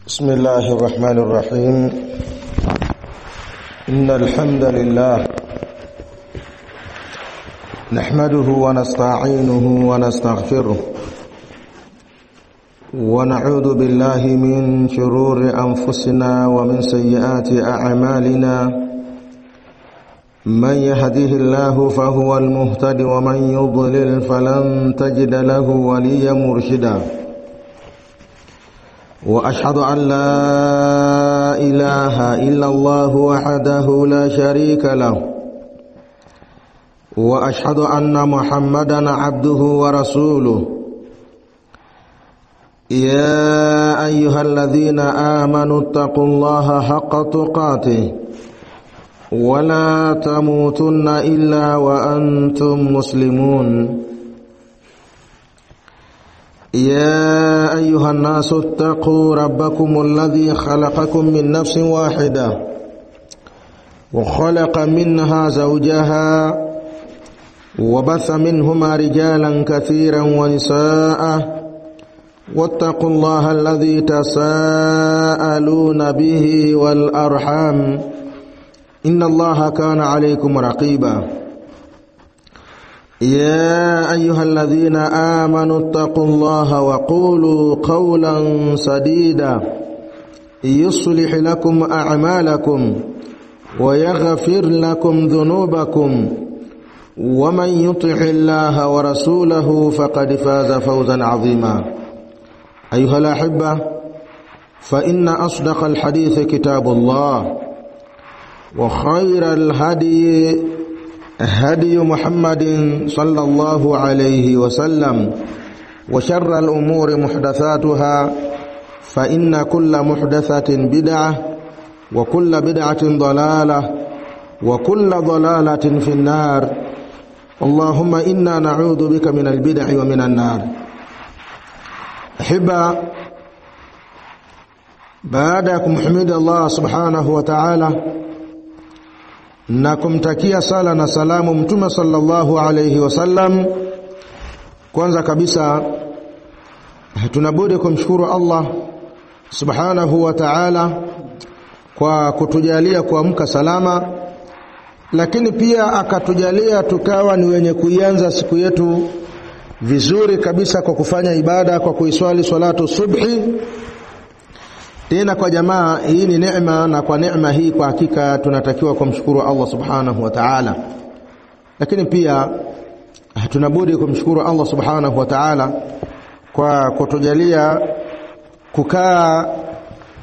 بسم الله الرحمن الرحيم. إن الحمد لله نحمده ونستعينه ونستغفره ونعوذ بالله من شرور أنفسنا ومن سيئات أعمالنا. من يهده الله فهو المهتد ومن يضلل فلن تجد له وليا مرشدا. وأشهد أن لا إله إلا الله وحده لا شريك له وأشهد أن محمدا عبده ورسوله. يا أيها الذين آمنوا اتقوا الله حق تقاته ولا تموتن إلا وأنتم مسلمون. يا أيها الناس اتقوا ربكم الذي خلقكم من نفس واحدة وخلق منها زوجها وبث منهما رجالا كثيرا ونساء. واتقوا الله الذي تساءلون به والأرحام إن الله كان عليكم رقيبا. يا أيها الذين آمنوا اتقوا الله وقولوا قولا سديدا يصلح لكم أعمالكم ويغفر لكم ذنوبكم ومن يطع الله ورسوله فقد فاز فوزا عظيما. أيها الأحبة، فإن أصدق الحديث كتاب الله وخير الهدي هدي محمد صلى الله عليه وسلم وشر الأمور محدثاتها فإن كل محدثة بدعة وكل بدعة ضلالة وكل ضلالة في النار. اللهم إنا نعوذ بك من البدع ومن النار. أحبة، بعدكم حمد الله سبحانه وتعالى na kumtakia sala na salamu Mtume sallallahu alayhi wasallam. Kwanza kabisa tunabudi kumshukuru Allah subhanahu wa ta'ala kwa kutujalia kuamka salama, lakini pia akatujalia tukawa ni wenye kuianza siku yetu vizuri kabisa kwa kufanya ibada, kwa kuiswali salatu subhi tena kwa jamaa. Hii ni neema, na kwa neema hii kwa hakika tunatakiwa kumshukuru Allah subhanahu wa ta'ala. Lakini pia tunabudi kumshukuru Allah subhanahu wa ta'ala kwa kutujalia kukaa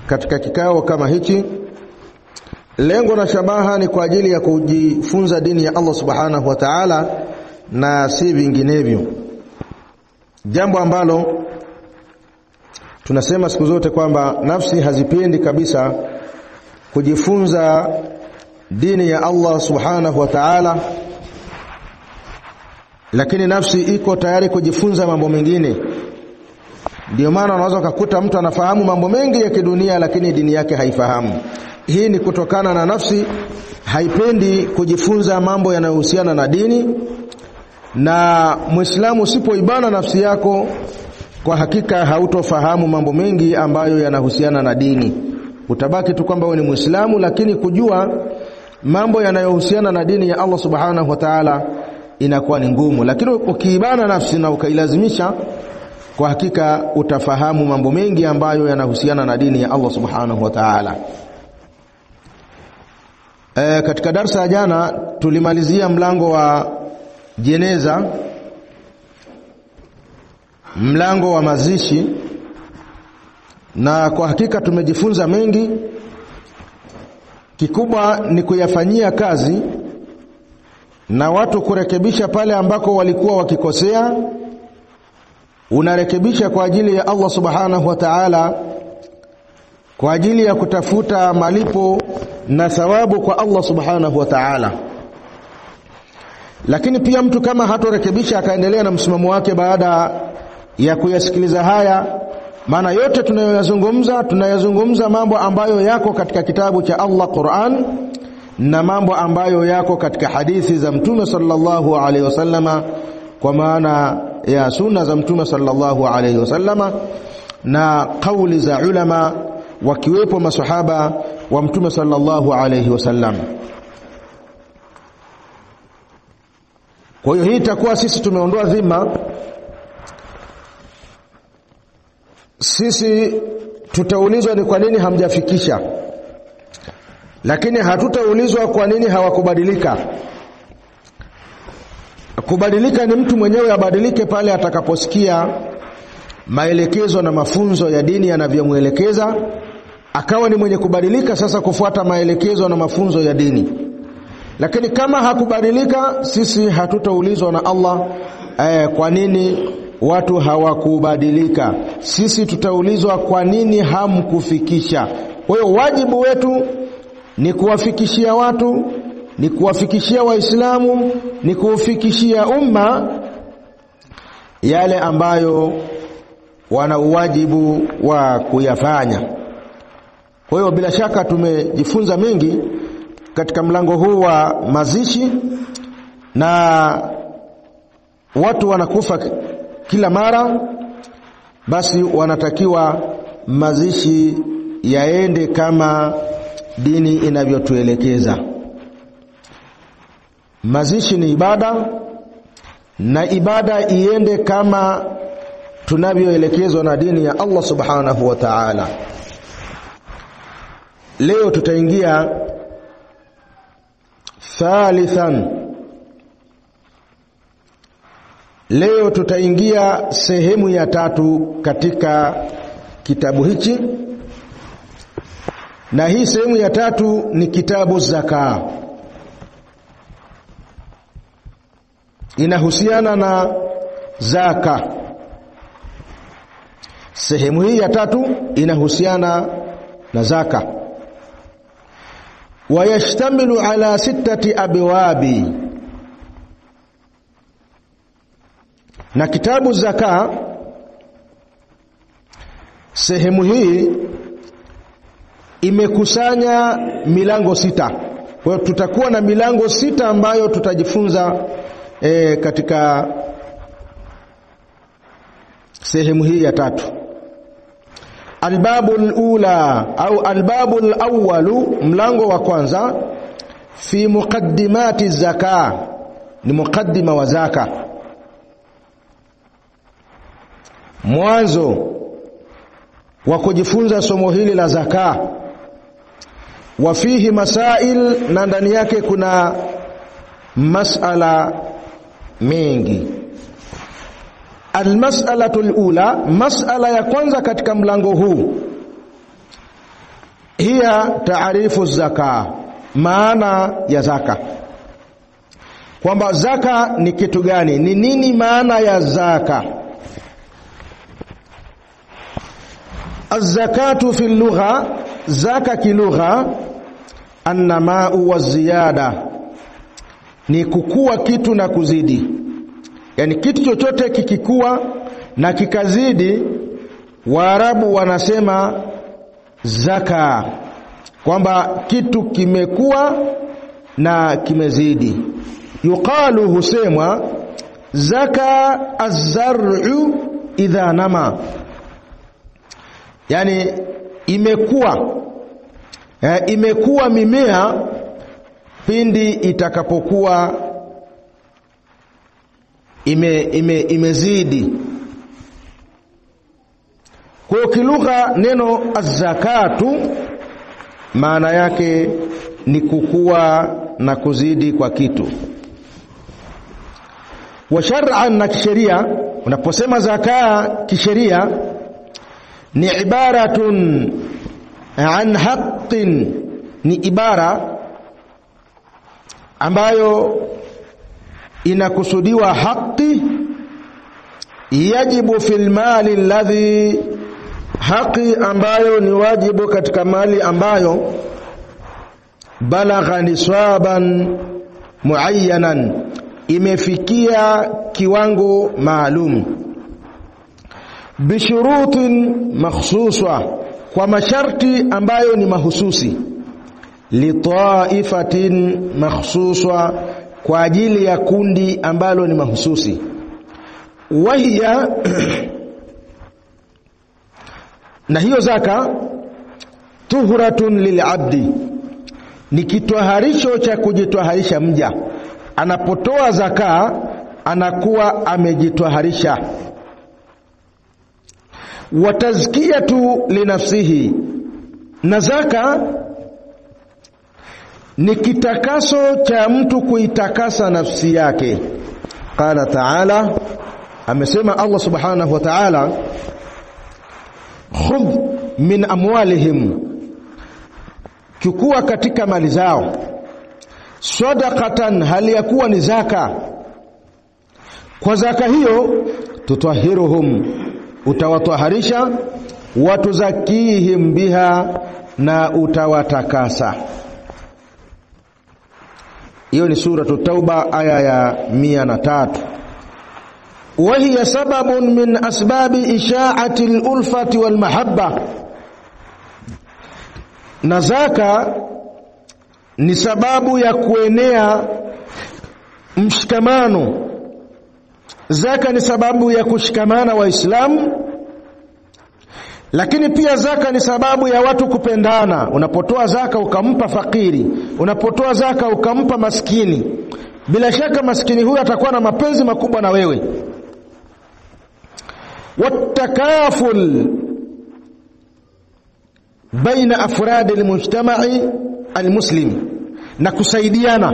katika kikao kama hichi. Lengo na shabaha ni kwa ajili ya kujifunza dini ya Allah subhanahu wa ta'ala na si vinginevyo, jambo ambalo tunasema siku zote kwamba nafsi hazipendi kabisa kujifunza dini ya Allah subhanahu wa ta'ala, lakini nafsi iko tayari kujifunza mambo mengine. Ndio maana unaweza kukuta mtu anafahamu mambo mengi ya kidunia lakini dini yake haifahamu. Hii ni kutokana na nafsi haipendi kujifunza mambo yanayohusiana na dini. Na Muislamu usipoibana nafsi yako, kwa hakika hautofahamu mambo mengi ambayo yanahusiana na dini. Utabaki tu kwamba wewe ni Muislamu, lakini kujua mambo yanayohusiana na dini ya Allah subhanahu wa ta'ala inakuwa ni ngumu. Lakini ukiibana nafsi na ukailazimisha, kwa hakika utafahamu mambo mengi ambayo yanahusiana na dini ya Allah subhanahu wa ta'ala. Katika darasa ya jana tulimalizia mlango wa jeneza, mlango wa mazishi, na kwa hakika tumejifunza mengi. Kikubwa ni kuyafanyia kazi na watu kurekebisha pale ambako walikuwa wakikosea. Unarekebisha kwa ajili ya Allah subhanahu wa ta'ala, kwa ajili ya kutafuta malipo na thawabu kwa Allah subhanahu wa ta'ala. Lakini pia mtu kama hatorekebisha akaendelea na msimamo wake baada ya kuyasikiliza haya, maana yote tunayazungumza mambo ambayo yako katika kitabu cha Allah Qur'an na mambo ambayo yako katika hadithi za Mtume sallallahu alaihi wasallama, kwa maana ya sunna za Mtume sallallahu alaihi wasallama na kauli za ulama wakiwepo maswahaba wa Mtume sallallahu alayhi wasallam. Kwa hiyo hii itakuwa sisi tumeondoa dhima. Sisi tutaulizwa ni kwa nini hamjafikisha, lakini hatutaulizwa kwa nini hawakubadilika. Kubadilika ni mtu mwenyewe abadilike pale atakaposikia maelekezo na mafunzo ya dini yanavyomuelekeza, akawa ni mwenye kubadilika sasa kufuata maelekezo na mafunzo ya dini. Lakini kama hakubadilika, sisi hatutaulizwa na Allah kwa nini watu hawakubadilika. Sisi tutaulizwa kwa nini hamkufikisha. Kwa hiyo wajibu wetu ni kuwafikishia watu, ni kuwafikishia Waislamu, ni kufikishia umma yale ambayo wana uwajibu wa kuyafanya. Kwa hiyo bila shaka tumejifunza mengi katika mlango huu wa mazishi, na watu wanakufa kila mara, basi wanatakiwa mazishi yaende kama dini inavyotuelekeza. Mazishi ni ibada, na ibada iende kama tunavyoelekezwa na dini ya Allah subhanahu wa ta'ala. Leo tutaingia thalithan. Leo tutaingia sehemu ya 3 katika kitabu hichi, na hii sehemu ya 3 ni kitabu zaka. Inahusiana na zaka. Sehemu hii ya 3 inahusiana na zaka. Wayashtamilu ala 6 abwabi. Na kitabu zaka, sehemu hii imekusanya milango 6. Kwa hiyo tutakuwa na milango 6 ambayo tutajifunza katika sehemu hii ya 3. Albabul ula au albabul awwalu, mlango wa kwanza, fi muqaddimati zaka, ni muqaddima wa zaka, mwanzo wa kujifunza somo hili la zaka. Wa fihi masail, na ndani yake kuna masala mengi. Almas'alatul ula, mas'ala ya kwanza katika mlango huu, hiya taarifu zaka, maana ya zaka, kwamba zaka ni kitu gani, ni nini maana ya zaka. Az-zakatu fi lugha, zaka kilugha, annamau wa ziyada, ni kukua kitu na kuzidi. Yani kitu chochote kikikua na kikazidi, Waarabu wanasema zaka, kwamba kitu kimekuwa na kimezidi. Yuqalu, husemwa, zaka az-zar'u idha nama, yani imekuwa mimea pindi itakapokuwa imezidi. Kwa kilugha neno az-zakatu maana yake ni kukua na kuzidi kwa kitu. Wa shar'an, na kisheria, unaposema zaka kisheria, ni ibaratun an haqqin, ni ibara ambayo inakusudiwa haki, yajibu fil mali alladhi, haki ambayo ni wajibu katika mali ambayo balagha niswaban muayyanan, imefikia kiwango maalum, bishurutin makhsuswa, kwa masharti ambayo ni mahususi, litaifatin makhsuswa, kwa ajili ya kundi ambalo ni mahususi. Wahiya, na hiyo zaka, tuhratun lil'abdi, ni kitwaharisho cha kujitwaharisha mja. Anapotoa zaka anakuwa amejitwaharisha. Wa tazkiyatu linafsihi, na zaka ni kitakaso cha mtu kuitakasa nafsi yake. Qala ta'ala, amesema Allah subhanahu wa ta'ala, khudh min amwalihim, chukua katika mali zao, sadaqatan, hali ya kuwa ni zaka. Kwa zaka hiyo tutahhiruhum, utawataharisha, watuzakihim biha, na utawatakasa. Hiyo ni suratu Tauba aya ya 103. Wa hiya sababun min asbabi isha'ati al-ulfati wal mahabba, na zaka ni sababu ya kuenea mshikamano. Zaka ni sababu ya kushikamana Waislamu, lakini pia zaka ni sababu ya watu kupendana. Unapotoa zaka ukampa fakiri, unapotoa zaka ukampa maskini, bila shaka maskini huyu atakuwa na mapenzi makubwa na wewe. Watakaful baina afradi almujtama'i almuslimi, na kusaidiana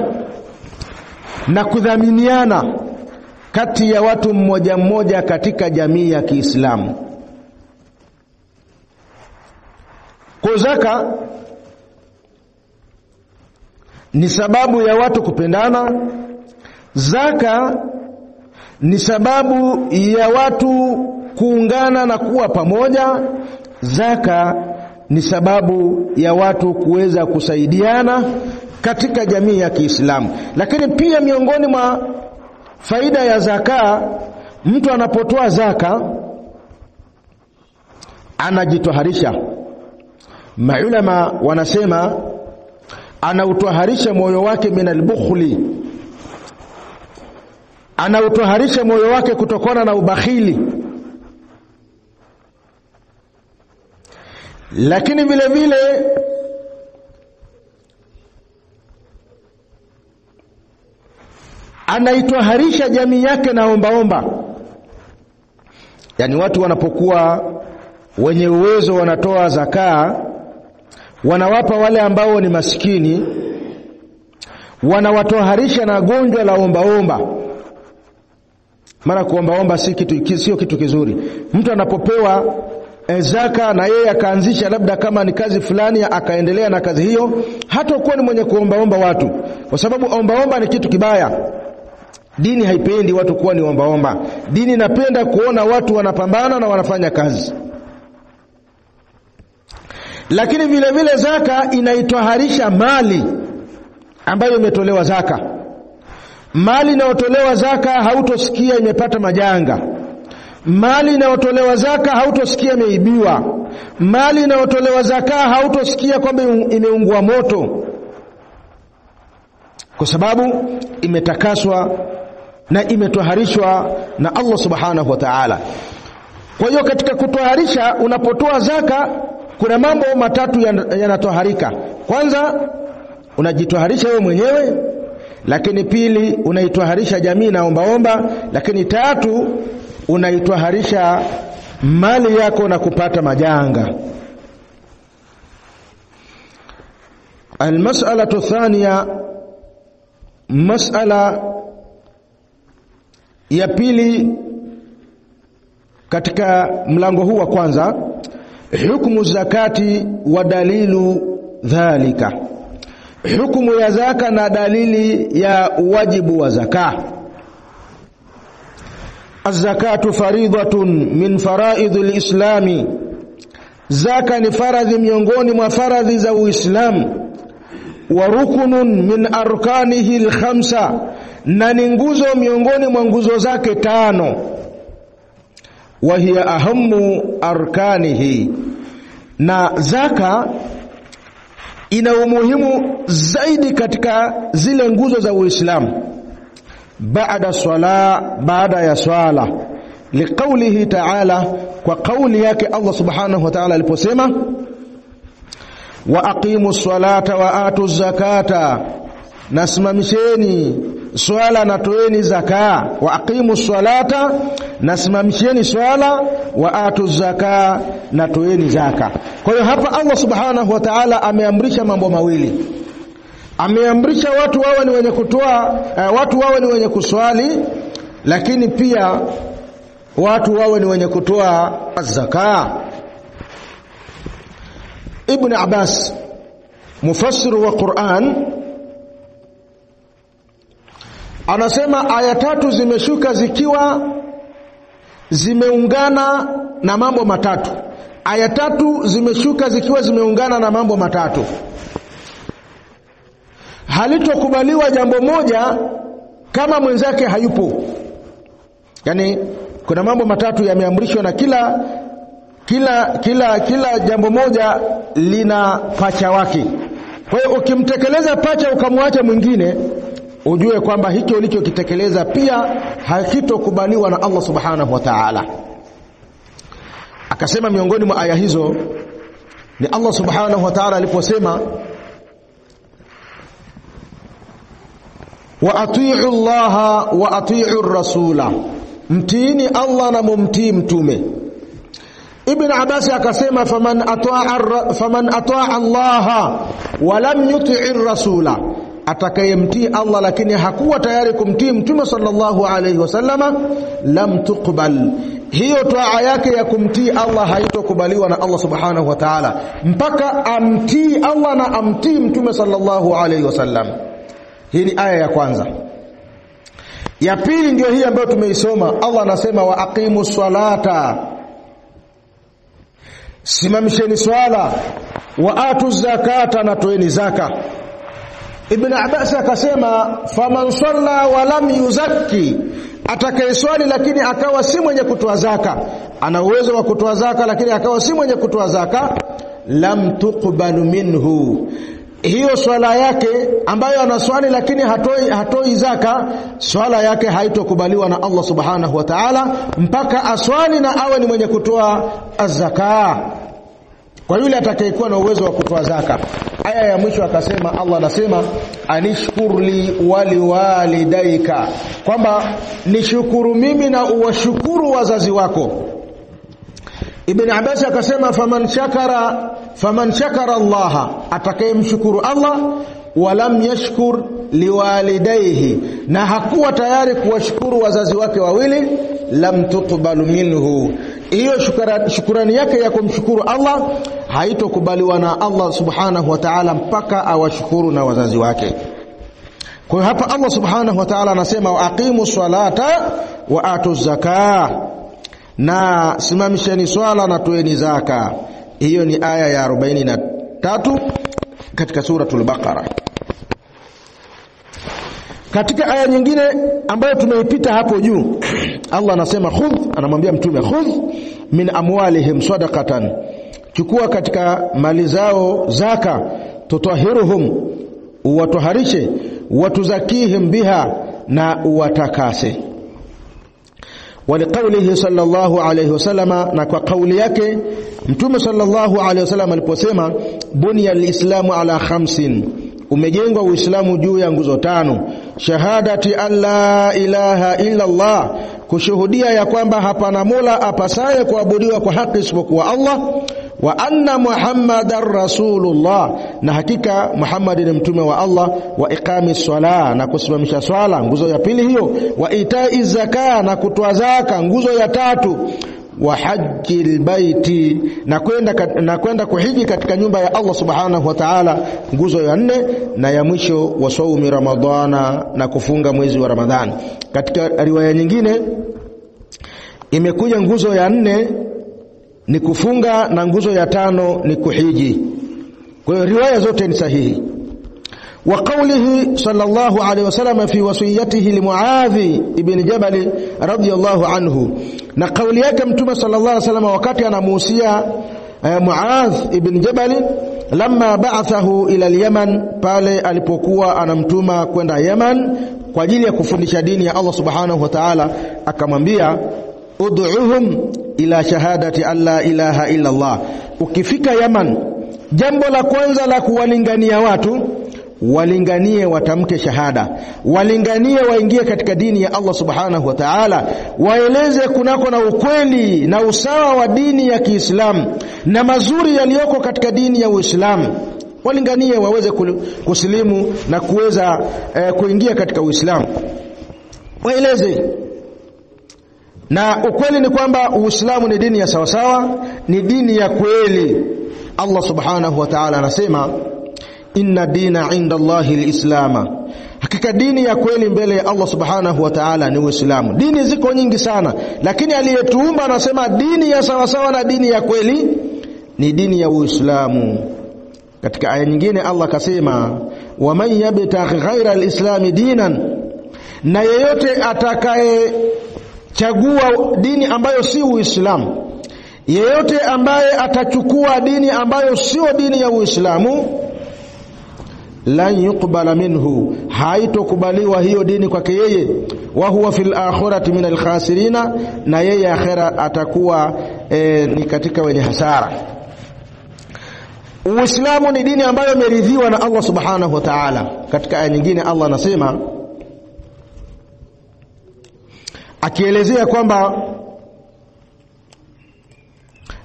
na kudhaminiana kati ya watu mmoja mmoja katika jamii ya Kiislamu. Kwa zaka ni sababu ya watu kupendana. Zaka ni sababu ya watu kuungana na kuwa pamoja. Zaka ni sababu ya watu kuweza kusaidiana katika jamii ya Kiislamu. Lakini pia miongoni mwa faida ya zaka, mtu anapotoa zaka anajitoharisha. Maulama wanasema anautoharisha moyo wake min al-bukhli, anautoharisha moyo wake kutokana na ubakhili. Lakini vile vile anaitoharisha jamii yake na ombaomba. Yani watu wanapokuwa wenye uwezo wanatoa zaka, wanawapa wale ambao ni maskini, wanawatoharisha na gonjwa la ombaomba. Mara kuombaomba sio kitu kizuri. Mtu anapopewa zaka na yeye akaanzisha labda kama ni kazi fulani akaendelea na kazi hiyo, hata kuwa ni mwenye kuombaomba watu, kwa sababu ombaomba ni kitu kibaya. Dini haipendi watu kuwa ni ombaomba. Dini inapenda kuona watu wanapambana na wanafanya kazi. Lakini vile vile zaka inaitoharisha mali ambayo imetolewa zaka. Mali inayotolewa zaka hautosikia imepata majanga. Mali inayotolewa zaka hautosikia imeibiwa. Mali inayotolewa zaka hautosikia kwamba imeungua moto, kwa sababu imetakaswa na imetoharishwa na Allah subhanahu wa ta'ala. Kwa hiyo katika kutoharisha, unapotoa zaka kuna mambo matatu yanatoharika. Kwanza unajitoharisha wewe mwenyewe, lakini pili unaitoharisha jamii na ombaomba, lakini tatu unaitoharisha mali yako na kupata majanga. Almas'alatu thaniya, mas'ala ya pili katika mlango huu wa kwanza, hukumu zakati wa dalilu dhalika, hukumu ya zaka na dalili ya wajibu wa zaka. Az-zakatu faridatun min faraidil islami, zaka ni faradhi miongoni mwa faradhi za Uislamu. Wa rukunun min arkanihi al-khamsa, na ni nguzo miongoni mwa nguzo zake 5. Wa hiya ahammu arkanihi, na zaka ina umuhimu zaidi katika zile nguzo za Uislamu. Baada ya swala, liqaulihi ta'ala, kwa kauli yake Allah subhanahu wa ta'ala aliposema, wa aqimus salata wa atuz zakata, nasimamisheni swala na toeni zaka. Wa aqimus salata, nasimamisheni swala, wa atuz zaka, na toeni zaka. Kwa hiyo hapa Allah subhanahu wa ta'ala ameamrisha mambo mawili. Ameamrisha watu wawe ni wenye kutoa, watu wawe ni wenye kuswali, lakini pia watu wawe ni wenye kutoa zaka. Ibn Abbas mufassir wa Qur'an anasema aya tatu zimeshuka zikiwa zimeungana na mambo matatu. Aya tatu zimeshuka zikiwa zimeungana na mambo matatu. Halitokubaliwa jambo moja kama mwenzake hayupo. Yani kuna mambo matatu yameamrishwa na kila jambo moja lina pacha wake. Kwa hiyo ukimtekeleza pacha ukamwacha mwingine, ujue kwamba hicho ulichokitekeleza pia hakitokubaliwa na Allah subhanahu wa ta'ala. Akasema miongoni mwa aya hizo ni Allah subhanahu wa ta'ala aliposema wa atii'u Allaha wa atii'u rasula, mtiini Allah na mumtii mtume. Ibn Abbas akasema faman ataa Allah wa lam yuti'ir rasula, atakayemtii Allah lakini hakuwa tayari kumtii mtume sallallahu alayhi wasallama, lam tuqbal, hiyo toa yake ya kumtii Allah haitokubaliwa na Allah subhanahu wa ta'ala mpaka amtii Allah na amtii mtume sallallahu alayhi wasallam. Hii ni aya ya kwanza. Ya pili ndio hii ambayo tumeisoma. Allah anasema wa aqimus salata, simamisheni swala, wa atuz zakata, na toeni zaka. Ibn Abbas akasema faman salla wa lam yuzakki, atakayeswali lakini akawa si mwenye kutoa zaka, ana uwezo wa kutoa zaka lakini akawa si mwenye kutoa zaka, lam tuqbalu minhu, hiyo swala yake ambayo anaswali lakini hatoi zaka, swala yake haitokubaliwa na Allah subhanahu wa ta'ala mpaka aswali na awe ni mwenye kutoa zaka, kwa yule atakayekuwa na uwezo wa kutoa zaka. Aya ya mwisho akasema, Allah anasema anishkurli waliwalidaika, kwamba nishukuru mimi na uwashukuru wazazi wako. Ibn Abbas akasema faman shakara Allah, atakayemshukuru Allah, walam yashkur liwalidayhi, na hakuwa tayari kuwashukuru wazazi wake wawili, lam tuqbalu minhu, hiyo shukrani yake ya kumshukuru Allah haitokubaliwa na Allah subhanahu wa ta'ala mpaka awashukuru na wazazi wake. Kwa hiyo hapa Allah subhanahu wa ta'ala anasema wa aqimus salata wa atuz zakah, na simamisheni swala na toeni zaka. Hiyo ni aya ya 43 katika suratul Baqara. Katika aya nyingine ambayo tumeipita hapo juu, Allah anasema khudh, anamwambia mtume khudh min amwalihim sadaqatan, chukua katika mali zao zaka, tutahhiruhum, uwatoharishe, watuzakihim biha, na uwatakase. Waliqaulihi sallallahu alayhi wasallama, na kwa kauli yake mtume sallallahu alayhi wasallam aliposema bunya alislamu ala khamsin, umejengwa uislamu juu ya nguzo tano. Shahadati an la ilaha illa Allah, kushuhudia ya kwamba hapana mola apasaye kuabudiwa kwa haki isipokuwa Allah, wa anna Muhammadar rasulullah, na hakika Muhammad ni mtume wa Allah, wa iqamis sala, na kusimamisha swala, nguzo ya pili hiyo, wa itai zaka, na kutoa zaka, nguzo ya tatu, wa hajjil baiti, na kwenda kuhiji katika nyumba ya Allah subhanahu wa ta'ala, nguzo ya 4, na ya mwisho wa saumi ramadhana, na kufunga mwezi wa Ramadhani. Katika riwaya nyingine imekuja nguzo ya 4 ni kufunga na nguzo ya 5 ni kuhiji. Kwa hiyo riwaya zote ni sahihi. Wa qawlihi sallallahu alayhi wasallam fi wasiyatihi li Muadh ibn Jabal radiyallahu anhu, na kauli yake mtume sallallahu alayhi wasallam wakati anamuhusia Muadh ibn Jabal lamma ba'athahu ila al-Yaman, pale alipokuwa anamtuma kwenda Yaman kwa ajili ya kufundisha dini ya Allah subhanahu wa ta'ala, akamwambia ud'uhum ila shahadati an la ilaha illa Allah, ukifika Yaman Jambo la kwanza la kuwalingania watu, walinganie watamke shahada, walinganie waingie katika dini ya Allah subhanahu wa ta'ala, waeleze kunako na ukweli na usawa wa dini ya Kiislamu na mazuri yaliyoko katika dini ya Uislamu. Walinganie waweze kusilimu na kuweza kuingia katika Uislamu, waeleze. Na ukweli ni kwamba Uislamu ni dini ya sawasawa, ni dini ya kweli. Allah subhanahu wa ta'ala anasema, inna dina inda Allahi al-Islam. Hakika dini ya kweli mbele ya Allah subhanahu wa ta'ala ni Uislamu. Dini ziko nyingi sana, lakini aliyetuumba anasema dini ya sawasawa na dini ya kweli ni dini ya Uislamu. Katika aya nyingine Allah kasema, wa man yabtaghi ghayra al-islam dinan, na yeyote atakaye chagua dini ambayo si Uislamu, yeyote ambaye atachukua dini ambayo sio dini ya Uislamu, lan yuqbala minhu, haitokubaliwa hiyo dini kwake yeye, wa huwa fil akhirati minal khasirina, na yeye akhira atakuwa ni katika wenye hasara. Uislamu ni dini ambayo imeridhiwa na Allah subhanahu wa ta'ala. Katika aya nyingine Allah anasema, akielezea kwamba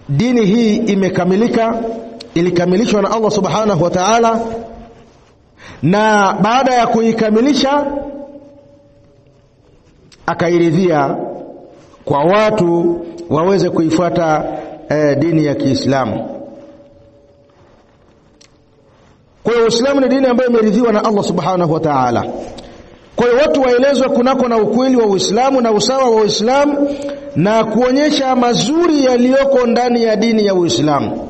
dini hii imekamilika, ilikamilishwa na Allah subhanahu wa ta'ala, na baada ya kuikamilisha akairidhia kwa watu waweze kuifuata dini ya Kiislamu. Kwa hiyo Uislamu ni dini ambayo imeridhiwa na Allah subhanahu wa ta'ala. Kwa hiyo watu waelezwe kunako na ukweli wa Uislamu na usawa wa Uislamu, na kuonyesha mazuri yaliyoko ndani ya dini ya Uislamu.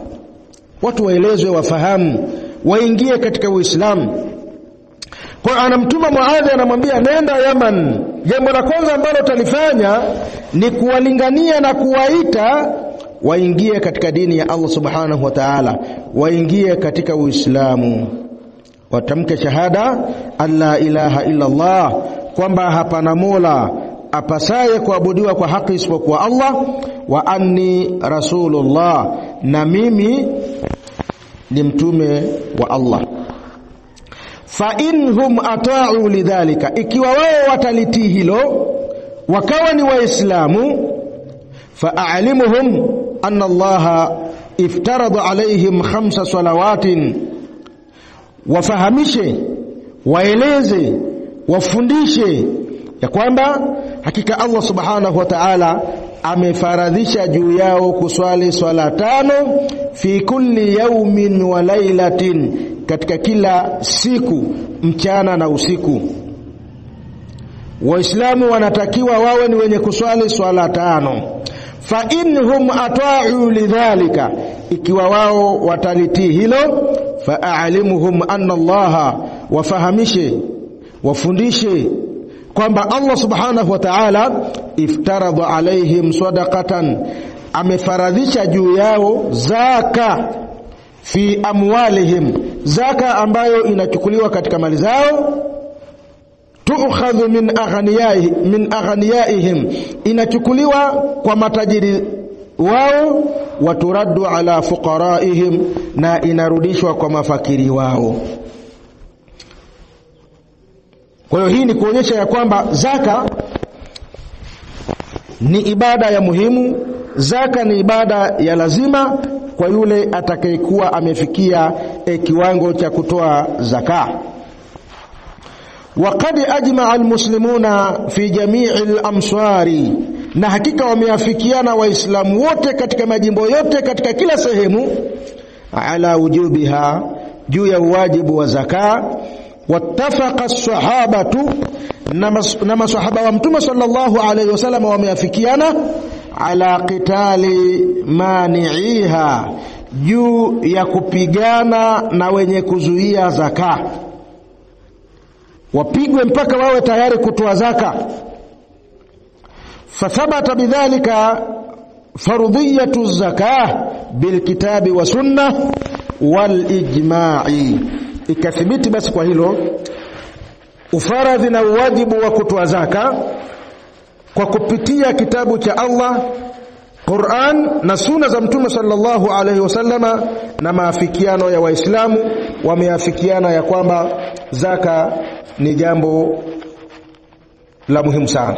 Watu waelezwe, wafahamu, waingie katika Uislamu. Kwa anamtuma Muadh, anamwambia nenda Yaman. Jambo la kwanza ambalo utalifanya ni kuwalingania na kuwaita waingie katika dini ya Allah subhanahu wa ta'ala, waingie katika Uislamu, watamke shahada alla ilaha illa Allah, kwamba hapana mola apasaye kuabudiwa kwa haki isipokuwa Allah, wa anni rasulullah, na mimi ni mtume wa Allah. Fa inhum ata'u lidhalika, ikiwa wao watalitii hilo wakawa ni Waislamu, fa'alimuhum anna Allah iftarada alaihim 5 salawatin, wafahamishe, waeleze, wafundishe ya kwamba hakika Allah subhanahu wa ta'ala amefaradhisha juu yao kuswali swala 5 fi kulli yawmin wa laylatin, katika kila siku, mchana na usiku. Waislamu wanatakiwa wawe ni wenye kuswali swala 5. Fa inhum ata'u lidhalika, ikiwa wao watalitii hilo, fa'alimuhum anna Allah, wafahamishe, wafundishe kwamba Allah subhanahu wa ta'ala iftarada alaihim sadaqatan, amefaradhisha juu yao zaka, fi amwalihim, zaka ambayo inachukuliwa katika mali zao, tu'khadhu min aghniyaihim, inachukuliwa kwa matajiri wao, wa turaddu ala fuqaraihim, na inarudishwa kwa mafakiri wao. Kwa hiyo hii ni kuonyesha ya kwamba zaka ni ibada ya muhimu, zaka ni ibada ya lazima kwa yule atakayekuwa amefikia kiwango cha kutoa zaka. Waqad ajma'a almuslimuna fi jami'i al-amsari, na hakika wameafikiana Waislamu wote katika majimbo yote, katika kila sehemu, ala wujubiha, juu ya wajibu wa zaka. Wattafaqa as-sahabatu, na masahaba wa Mtume sallallahu alayhi wasallam wameafikiana ala qitali mani'iha, juu ya kupigana na wenye kuzuia zaka, wapigwe mpaka wawe tayari kutoa zaka. Fathabata bidhalika fardhiyatu zakah bilkitabi wa sunnah wal ijma'i, ikathibiti basi kwa hilo ufaradhi na uwajibu wa kutoa zaka kwa kupitia kitabu cha Allah Qur'an na sunna za Mtume sallallahu alaihi wasallama na maafikiano ya Waislamu wameafikiana ya kwamba zaka ni jambo la muhimu sana.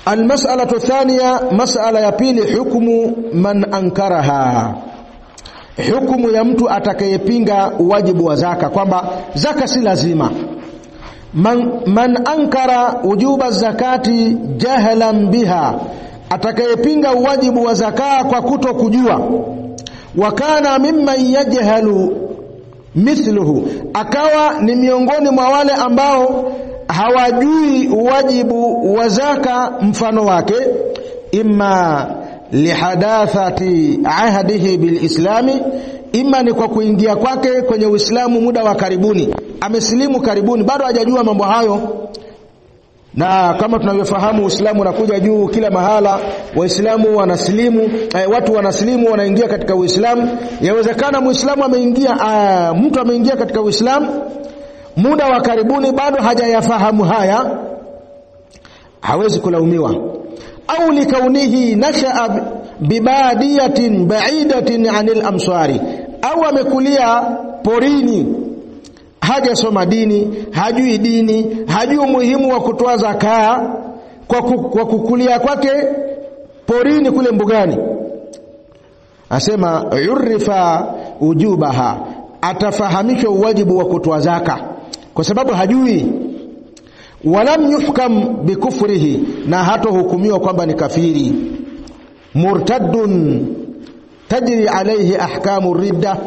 Almas'alatu thaniya, mas'ala ya pili, hukumu man ankaraha, hukumu ya mtu atakayepinga wajibu wa zaka, kwamba zaka si lazima. Man ankara wujuba zakati jahalan biha, atakayepinga wajibu wa zaka kwa kutokujua. Wa kana mimman yajhalu mithluhu, akawa ni miongoni mwa wale ambao hawajui wajibu wa zaka mfano wake, imma lihadathati ahdihi bilislami, imma ni kwa kuingia kwake kwenye Uislamu muda wa karibuni, amesilimu karibuni, bado hajajua mambo hayo. Na kama tunavyofahamu Uislamu unakuja juu kila mahala, Waislamu wanasilimu, watu wanasilimu, wanaingia katika Uislamu. Yawezekana Muislamu mtu ameingia katika Uislamu muda wa karibuni, bado hajayafahamu haya, hawezi kulaumiwa. Au likaunihi nasha'a bibadiyatin ba'idatin 'anil amsari, au amekulia porini, hajasoma dini, hajui dini, hajui umuhimu wa kutoa zaka, kwa kukulia kwake porini kule mbugani. Asema yurifa ujubaha, atafahamishwa uwajibu wa kutoa zaka kwa sababu hajui. Walam yuhkam bikufrihi, na hato hukumiwa kwamba ni kafiri. Murtaddun tajri alayhi ahkamu ridda,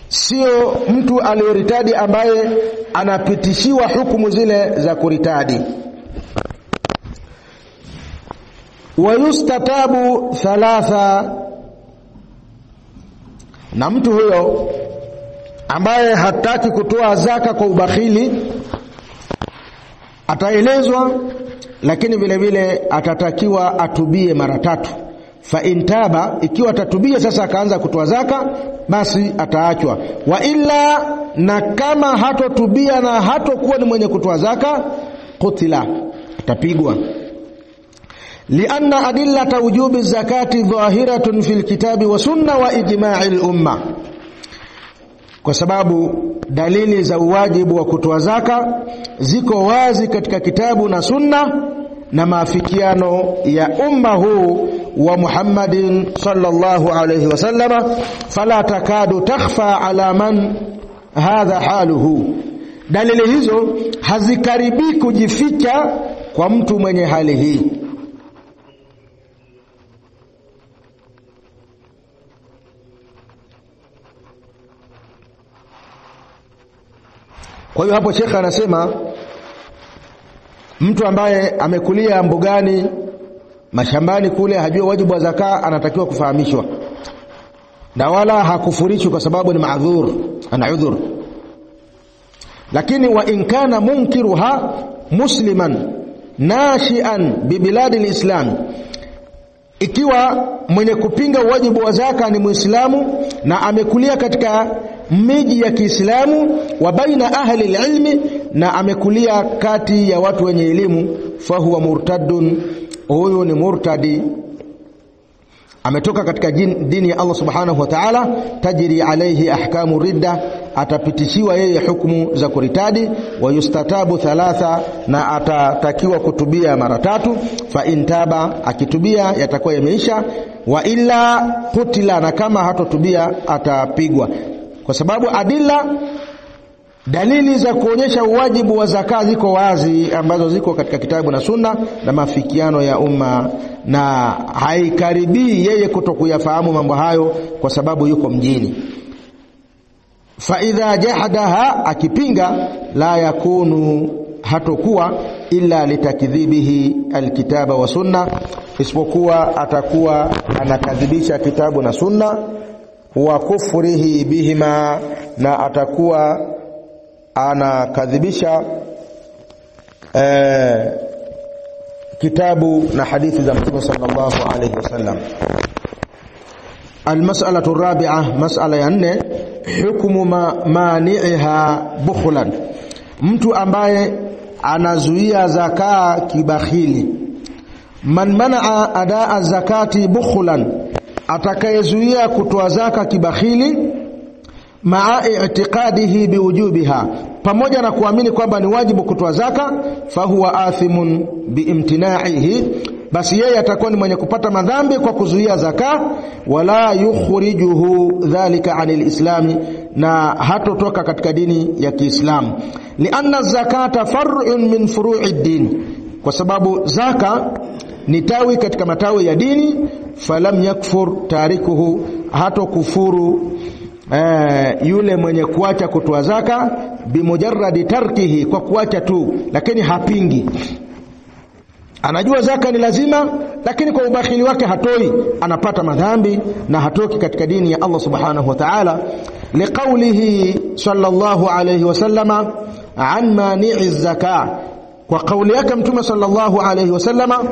sio mtu aliyoritadi ambaye anapitishiwa hukumu zile za kuritadi. Wayustatabu thalatha, na mtu huyo ambaye hataki kutoa zaka kwa ubakhili ataelezwa, lakini vile vile atatakiwa atubie mara 3. Fa intaba, ikiwa atatubia sasa akaanza kutoa zaka, basi ataachwa. Wa illa, na kama hatotubia na hatokuwa ni mwenye kutoa zaka, qutila, atapigwa. Lianna adillata wujubi zakati dhahiratun fil kitabi wa sunna wa ijma'il umma, kwa sababu dalili za uwajibu wa kutoa zaka ziko wazi katika kitabu na sunna na maafikiano ya umma huu wa Muhammadin sallallahu alayhi wasallama. Fala takadu takhfa ala man hadha haluhu, dalili hizo hazikaribi kujificha kwa mtu mwenye hali hii. Kwa hiyo hapo Sheikh anasema mtu ambaye amekulia mbugani, mashambani kule, hajua wajibu wa zaka, anatakiwa kufahamishwa, na wala hakufurishwi kwa sababu ni maadhur, ana udhur. Lakini wa in kana munkiruha musliman nashian bibiladi alislam, ikiwa mwenye kupinga wajibu wa zaka ni Muislamu na amekulia katika miji ya Kiislamu, wa baina ahli alilmi, na amekulia kati ya watu wenye elimu, fahuwa murtaddun, huyo ni murtadi, ametoka katika dini ya Allah subhanahu wa ta'ala. Tajri alayhi ahkamu ridda, atapitishiwa yeye hukumu za kuritadi. Wa yustatabu thalatha, na atatakiwa kutubia mara 3. Fa intaba, akitubia yatakuwa yameisha. Wa illa qutila, na kama hatotubia atapigwa. Kwa sababu dalili za kuonyesha uwajibu wa zaka ziko wazi, ambazo ziko katika kitabu na sunna na mafikiano ya umma, na haikaribii yeye kutokuyafahamu mambo hayo kwa sababu yuko mjini. Fa idha jahadaha, akipinga, la yakunu, hatokuwa illa litakdhibihi alkitaba wa sunna, isipokuwa atakuwa anakadhibisha kitabu na sunna, wa kufrihi bihima, na atakuwa anakadhibisha kitabu na hadithi za Mtume sallallahu alayhi wasallam. Almas'alatu rabi'a, mas'ala ya 4, hukumu mani'iha bukhlan, mtu ambaye anazuia zaka kibakhili. man manaa adaa zakati bukhlan, atakayezuia kutoa zaka kibakhili, maa i'tiqadihi biwujubiha, pamoja na kuamini kwamba ni wajibu kutoa zaka, fahuwa athimun biimtina'ihi, basi yeye atakuwa ni mwenye kupata madhambi kwa kuzuia zaka. Wala yukhrijuhu dhalika anil islami, na hatotoka katika dini ya Kiislamu. Lianna zakata far'un min furu'i din, kwa sababu zaka ni tawi katika matawi ya dini. Falam yakfur tarikuhu, hato kufuru yule mwenye kuacha kutoa zaka, bimujarradi tarkihi, kwa kuacha tu, lakini hapingi. Anajua zaka ni lazima, lakini kwa ubakhili wake hatoi, anapata madhambi na hatoki katika dini ya Allah subhanahu wa ta'ala. Liqaulihi sallallahu alayhi wasallama an mani'i zaka, kwa kauli yake Mtume sallallahu alayhi wasallama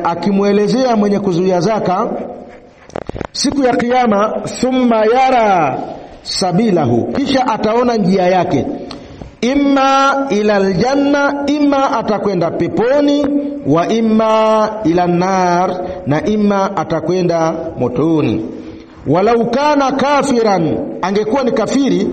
akimuelezea mwenye kuzuia zaka siku ya kiyama, thumma yara sabilahu, kisha ataona njia yake, imma ila aljanna, imma atakwenda peponi, wa imma ila nar, na imma atakwenda motoni. Walau kana kafiran, angekuwa ni kafiri,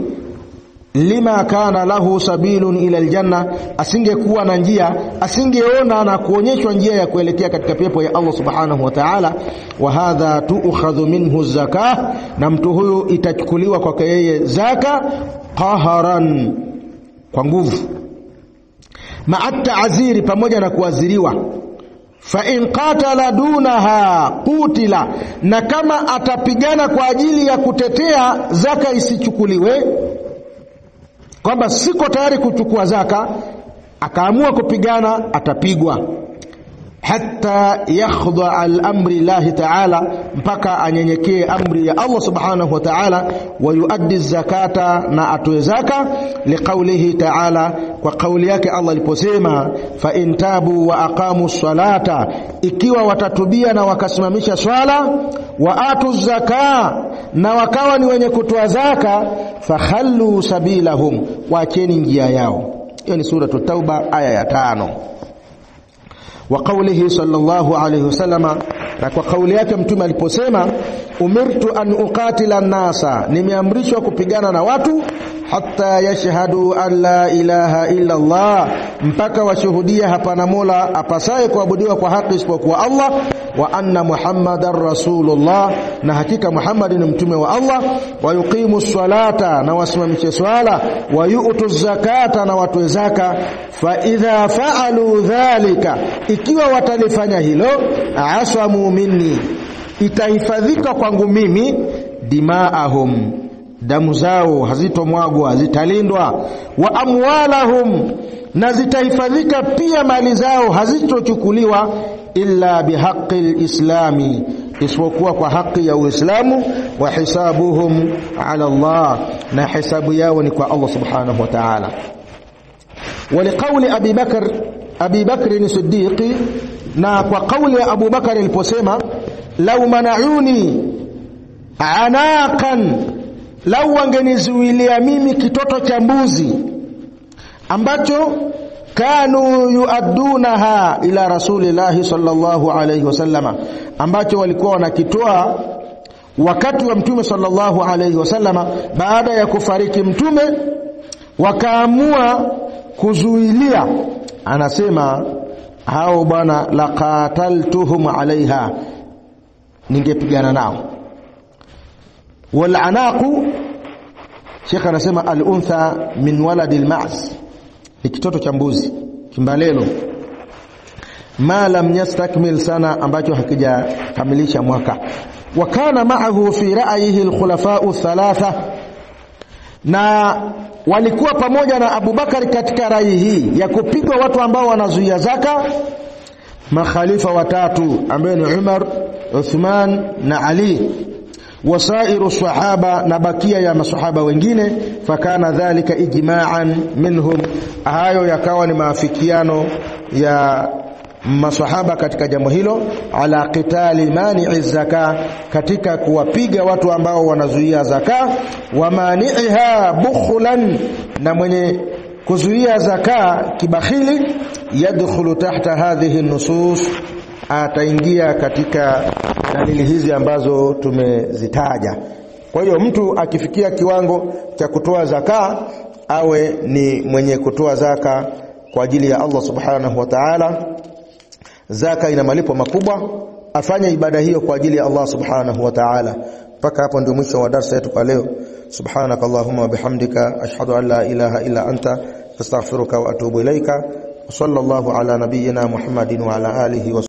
lima kana lahu sabilun ila aljanna, asingekuwa na njia, asingeona na kuonyeshwa njia ya kuelekea katika pepo ya Allah subhanahu wa ta'ala. Wa hadha tu'khadhu minhu zakah, na mtu huyu itachukuliwa kwake yeye zaka, qaharan, kwa nguvu, ma'at ta'ziri, pamoja na kuaziriwa. Fa in qatala dunaha qutila, na kama atapigana kwa ajili ya kutetea zaka isichukuliwe, kwamba siko tayari kuchukua zaka, akaamua kupigana, atapigwa. Hatta yakhdha al-amri Allah ta'ala, mpaka anyenyekee amri ya Allah subhanahu wa ta'ala. Wa yuaddi zakata, na atoe zaka. Liqaulihi ta'ala, kwa kauli yake Allah aliposema, fa in tabu wa aqamu salata, ikiwa watatubia na wakasimamisha swala, wa atu zaka, na wakawa ni wenye kutoa zaka, fakhallu sabilahum, waacheni njia yao. Hiyo ni sura Tauba aya ya 5. Wa qawlihi sallallahu alayhi wasallama, na kwa kauli yake Mtume aliposema, umirtu an uqatila an-nasa, nimeamrishwa kupigana na watu, hatta yashhadu an la ilaha illa Allah, mpaka washuhudia hapana mola apasaye kuabudiwa kwa haki isipokuwa Allah, wa anna Muhammadar Rasulullah, na hakika Muhammad ni mtume wa Allah, wa yuqimu salata, na wasimamishe swala, wa yu'tu zakata, na watoe zaka. Fa idha fa'alu dhalika, ikiwa watalifanya hilo, asamu minni, itahifadhika kwangu mimi, dimaahum, damu zao hazitomwagwa, zitalindwa, wa amwalahum, na zitahifadhika pia mali zao, hazitochukuliwa, illa bihaqqi alislami, isipokuwa kwa haki ya Uislamu, wa hisabuhum ala Allah, na hisabu yao ni kwa Allah subhanahu wa ta'ala. Wa liqauli Abi Bakr Siddiqi, na kwa kauli ya Abu Bakar aliposema, law mana'uni anaqan, lau wangenizuilia mimi kitoto cha mbuzi ambacho kanu yuaddunaha ila rasulillahi sallallahu alayhi wasallama, ambacho walikuwa wanakitoa wakati wa Mtume sallallahu alayhi wasallama, baada ya kufariki Mtume wakaamua kuzuilia, anasema hao bwana, laqataltuhum alaiha, ningepigana nao. Wal anaqu, Sheikh anasema al-untha min waladi al-ma'z, ni kitoto cha mbuzi, kimbalelo, ma lam yastakmil sana, ambacho hakijakamilisha mwaka. Wa kana ma'ahu fi ra'yihi al-khulafa'u thalatha, na walikuwa pamoja na Abu Bakar katika rai hii ya kupigwa watu ambao wanazuia zaka, makhalifa watatu ambao ni Umar, Uthman na Ali, wasairu sahaba, na bakia ya masahaba wengine. Fakana dhalika ijma'an minhum, hayo yakawa ni maafikiano ya masahaba katika jambo hilo, ala qitali mani'i zaka, katika kuwapiga watu ambao wanazuia zaka, wa mani'iha bukhlan, na mwenye kuzuia zaka kibakhili, yadkhulu tahta hadhihi nusus, ataingia katika dalili hizi ambazo tumezitaja. Kwa hiyo mtu akifikia kiwango cha kutoa zaka, awe ni mwenye kutoa zaka kwa ajili ya Allah subhanahu wa ta'ala. Zaka ina malipo makubwa, afanye ibada hiyo kwa ajili ya Allah subhanahu wa ta'ala. Mpaka hapo ndio mwisho wa darasa yetu kwa leo. Subhanakallahumma wa bihamdika, ashhadu an la ilaha illa anta, astaghfiruka wa atubu ilaika. Sallallahu ala nabiyyina Muhammadin wa ala alihi wa